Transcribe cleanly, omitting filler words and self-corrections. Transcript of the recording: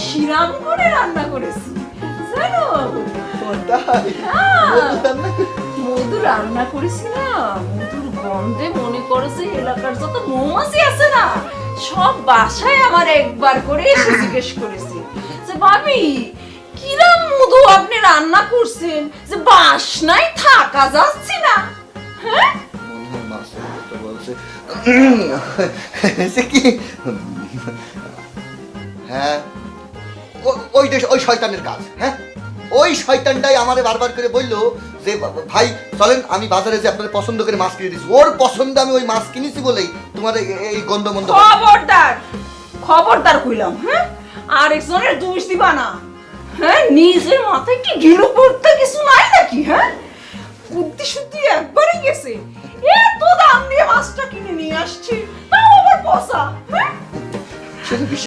Sheeran করে রান্না করেছি জানো। মধু রান্না করেছি না, মধুর গন্ধে মনে করেছে এলাকার যত মৌমাছি আছে না সব বাসায় আমার একবার করে এসে জিজ্ঞেস করেছে যে ভাবি কিরাম মধু আপনি রান্না করছেন যে বাসনায় থাকা যাচ্ছে না। হ্যাঁ হ্যাঁ ওই শয়তানের কাজ। হ্যাঁ ওই শয়তানটাই আমারে বারবার করে বললো যে ভাই চলেন আমি বাজারে যে আপনার পছন্দ করে মাছ কিনে দিচ্ছি, ওর পছন্দ আমি ওই মাছ কিনেছি বলেই তোমার এই গন্ধ মন্দ। খবরদার খবরদার কইলাম, হ্যাঁ আরেকজনের দোষ দিবা না। হ্যাঁ নিজের মাথায় কি গিলু পড়তে কিছু নাই নাকি? হ্যাঁ বুদ্ধি শুদ্ধি একবারই গেছে, এত দাম দিয়ে মাছটা কিনে নিয়ে আসছি তাও আবার পচা। হ্যাঁ